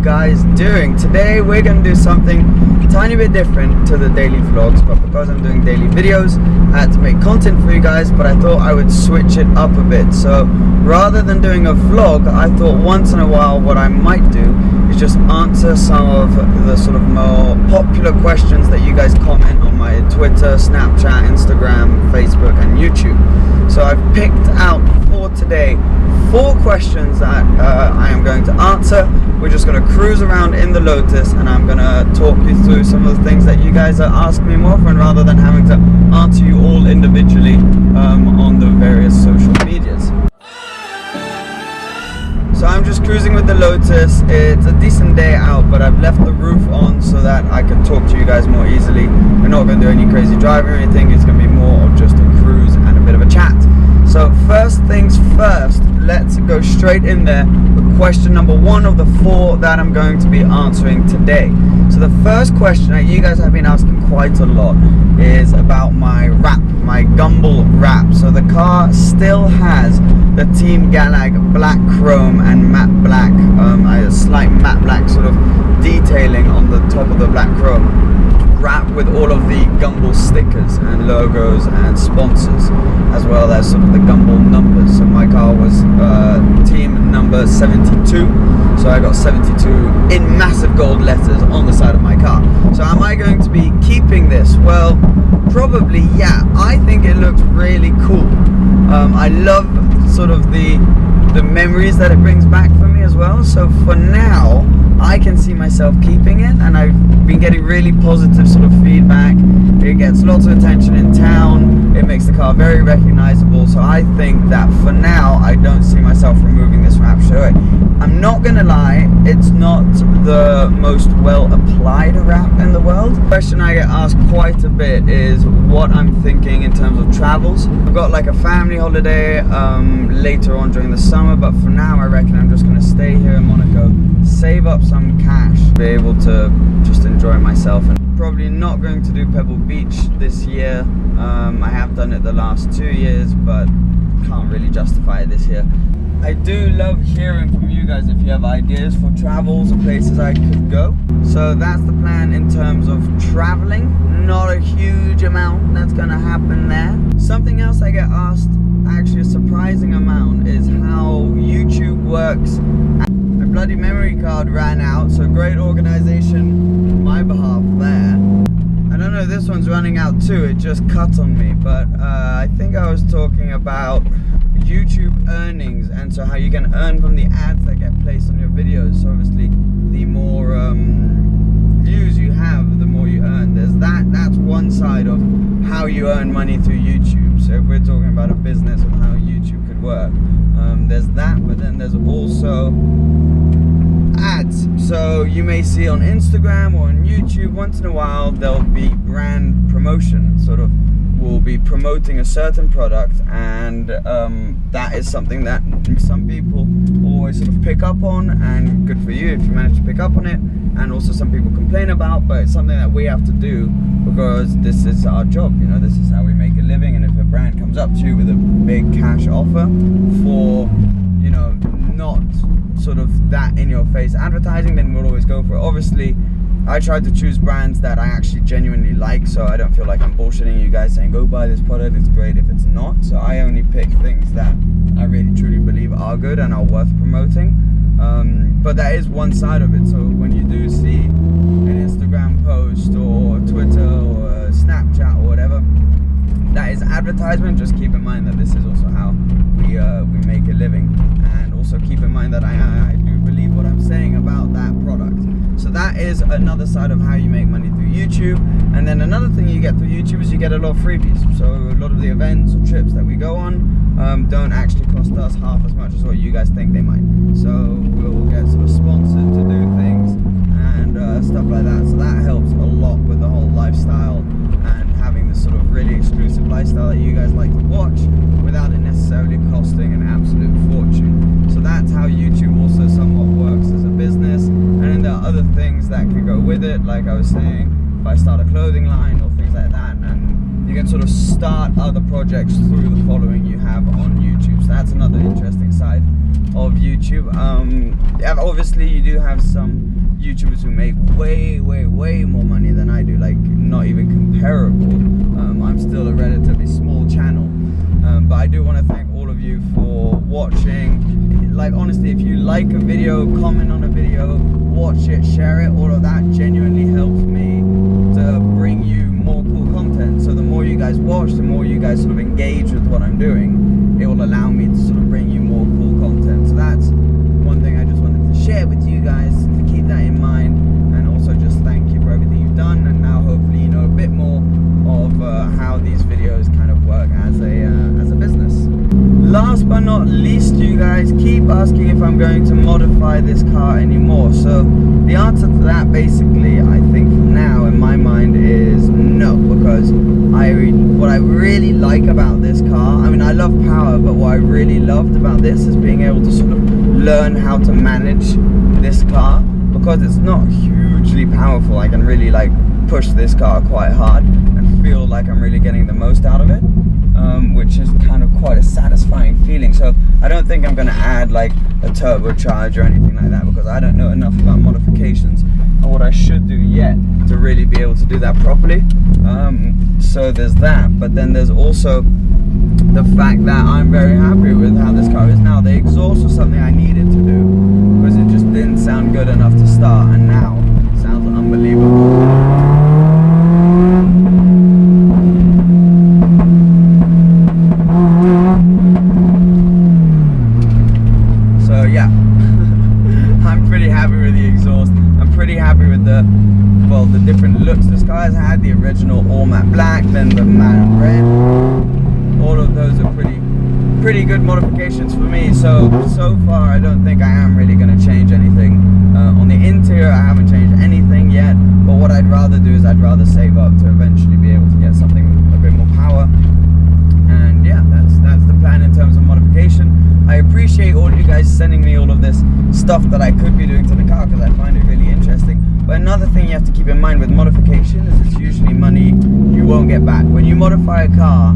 guys doing? Today we're going to do something a tiny bit different to the daily vlogs, but because I'm doing daily videos I had to make content for you guys, but I thought I would switch it up a bit. So rather than doing a vlog, I thought once in a while what I might do is just answer some of the sort of more popular questions that you guys comment on my Twitter, Snapchat, Instagram, Facebook and YouTube. So I've picked out for today 4 questions that I am going to answer. We're just going to cruise around in the Lotus and I'm going to talk you through some of the things that you guys are asking me more often, rather than having to answer you all individually on the various social medias. So I'm just cruising with the Lotus. It's a decent day out, but I've left the roof on so that I can talk to you guys more easily. We're not going to do any crazy driving or anything. It's going to be more of just a cruise and a bit of a chat. So first things first, let's go straight in there with question number 1 of the 4 that I'm going to be answering today. So the first question that you guys have been asking quite a lot is about my wrap, my Gumball wrap. So the car still has the Team Galag black chrome and matte black, a slight matte black sort of detailing on the top of the black chrome, wrap with all of the Gumball stickers and logos and sponsors, as well as sort of the Gumball numbers. So my car was team number 72, so I got 72 in massive gold letters on the side of my car. So am I going to be keeping this? Well, probably yeah. I think it looks really cool. I love sort of the memories that it brings back for me as well. So for now I can see myself keeping it, and I've been getting really positive sort of feedback. It gets lots of attention in town, it makes the car very recognizable, so I think that for now I don't see myself removing this wrap straight away. I'm not gonna lie, it's not the most well applied wrap in the world. The question I get asked quite a bit is what I'm thinking in terms of travels. I've got like a family holiday later on during the summer, but for now I reckon I'm just gonna stay here in Monaco, save up some cash, be able to just enjoy myself. And probably not going to do Pebble Beach this year. I have done it the last 2 years, but can't really justify it this year. I do love hearing from you guys if you have ideas for travels or places I could go. So that's the plan in terms of traveling. Not a huge amount that's gonna happen there. Something else I get asked, actually a surprising amount, is how YouTube works. My bloody memory card ran out, so great organization on my behalf there. I don't know, this one's running out too, it just cut on me, but I think I was talking about YouTube earnings, and so how you can earn from the ads that get placed on your videos. So obviously the more views you have, the more you earn. That's one side of how you earn money through YouTube. So if we're talking about a business of how YouTube could work, there's that, but then there's also ads. So you may see on Instagram or on YouTube once in a while there'll be brand promotion, sort of will be promoting a certain product, and that is something that some people always sort of pick up on, and good for you if you manage to pick up on it. And also some people complain about, but it's something that we have to do because this is our job, you know, this is how we make a living. And if a brand comes up to you with a big cash offer for, you know, not sort of that in your face advertising, then we'll always go for it. Obviously I try to choose brands that I actually genuinely like, so I don't feel like I'm bullshitting you guys saying go buy this product, it's great if it's not. So I only pick things that I really truly believe are good and are worth promoting. But that is one side of it. So when you do see an Instagram post or Twitter or Snapchat or whatever, that is advertisement. Just keep in mind that this is also how we make a living, and also keep in mind that I do believe what I'm saying about that product. So that is another side of how you make money through YouTube. And then another thing you get through YouTube is you get a lot of freebies. So a lot of the events or trips that we go on don't actually cost us half as much as what you guys think they might. So we'll get sort of sponsored to do things and stuff like that. So that helps a lot with the whole lifestyle and having this sort of really exclusive lifestyle that you guys like to watch without it necessarily costing an absolute fortune. So that's how YouTube also somewhat works as a business. And then there are other things that can go with it, like I was saying, if I start a clothing line or things like that, and you can sort of start other projects through the following you have on YouTube. So that's another interesting side of YouTube. YouTube. Obviously you do have some YouTubers who make way more money than I do, like not even comparable. I'm still a relatively small channel, but I do want to thank all of you for watching. Like honestly, if you like a video, comment on a video, watch it, share it, all of that genuinely helps me to bring you more cool content. So the more you guys watch, the more you guys sort of engage with what I'm doing, it will allow me to sort of bring you more cool content. So that's one thing I just wanted to share with you guys, to keep that in mind, and also just thank you for everything you've done. And now hopefully you know a bit more of how these videos kind of work as a business. Last but not least, you guys keep asking if I'm going to modify this car anymore. So the answer to that, basically, I think now in my mind is no, because what I really like about this car, I mean, I love power, but what I really loved about this is being able to sort of learn how to manage this car, because it's not hugely powerful. I can really like push this car quite hard and feel like I'm really getting the most out of it, which is kind of quite a satisfying feeling. So I don't think I'm going to add like a turbocharger or anything like that, because I don't know enough about modifications and what I should do yet to really be able to do that properly. So there's that, but then there's also the fact that I'm very happy with how this car is now. The exhaust was something I needed to do because it just didn't sound good enough to start, and now it sounds unbelievable. So yeah, I'm pretty happy with the exhaust. I'm pretty happy with the different looks this car has had. The original all matte black, then the matte red. All of those are pretty good modifications for me. So far I don't think I am really going to change anything. On the interior I haven't changed anything yet, but what I'd rather do is I'd rather save up to eventually be able to get something with a bit more power. And yeah, that's the plan in terms of modification. I appreciate all you guys sending me all of this stuff that I could be doing to the car, because I find it really interesting. But another thing you have to keep in mind with modification is it's usually money you won't get back. When you modify a car,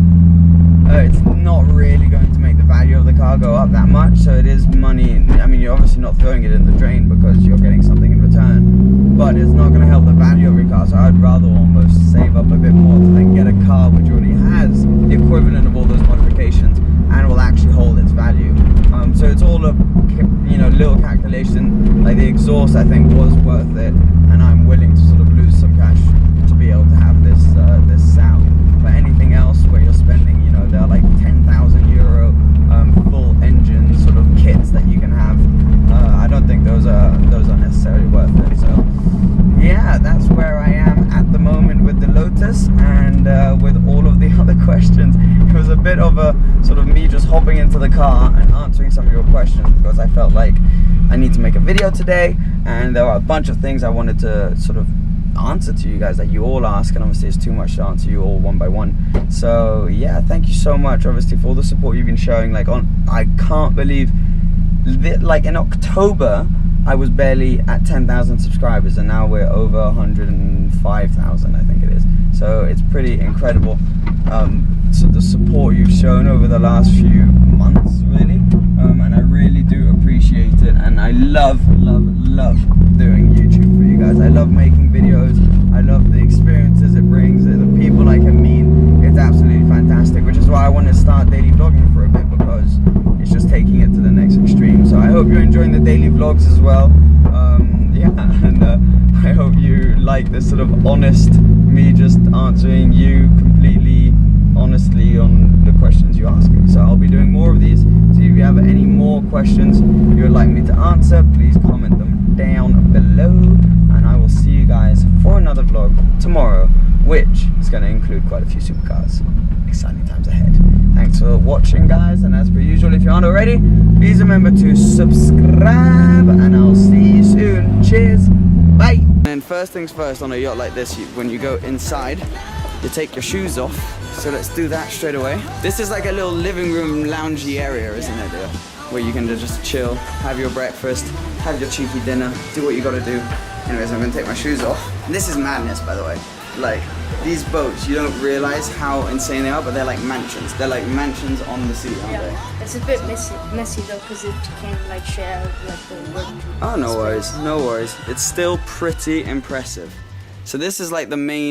it's not really going to make the value of the car go up that much, so it is money. I mean, you're obviously not throwing it in the drain because you're getting something in return, but it's not going to help the value of your car. So I'd rather almost save up a bit more to then get a car which already has the equivalent of all those modifications and will actually hold its value. So it's all a little calculation. Like the exhaust, I think, was worth it, and I'm willing to sort of lose some cash to be able to have this sound. But anything else where you're spending, there are like 10,000 euro full engine sort of kits that you can have. I don't think those are necessarily worth it. So yeah, that's where I am at the moment with the Lotus, and with all of the other questions. It was a bit of a sort of me just hopping into the car and answering some of your questions, because I felt like I need to make a video today, and there are a bunch of things I wanted to sort of answer to you guys that you all ask, and obviously it's too much to answer you all one by one. So yeah, thank you so much obviously for all the support you've been showing. I can't believe that, like in October I was barely at 10,000 subscribers, and now we're over 105,000, I think it is. So it's pretty incredible. So the support you've shown over the last few months, really, and I really do appreciate it. And I love doing YouTube for you guys. I love making videos. I love the experiences it brings, the people I can meet. It's absolutely fantastic, which is why I want to start daily vlogging for a bit, because it's just taking it to the next extreme. So I hope you're enjoying the daily vlogs as well. Yeah, and I hope you like this sort of honest, me just answering you completely honestly on the questions you ask me. So I'll be doing more of these. So if you have any more questions you would like me to answer, please comment them down below, and I will see you guys for another vlog tomorrow, which is going to include quite a few supercars. Exciting times ahead. Thanks for watching, guys, and as per usual, if you aren't already, please remember to subscribe, and I'll see you soon. Cheers, bye. And first things first, on a yacht like this, when you go inside, you take your shoes off. So let's do that straight away. This is like a little living room loungy area, isn't it, where you can just chill, have your breakfast, have your cheeky dinner, do what you gotta do. Anyways, I'm gonna take my shoes off. And this is madness, by the way. like these boats, you don't realize how insane they are, but they're like mansions. They're like mansions on the sea, aren't they? It's a bit messy though, because it can like share like the work. Oh, no worries, no worries. It's still pretty impressive. So this is like the main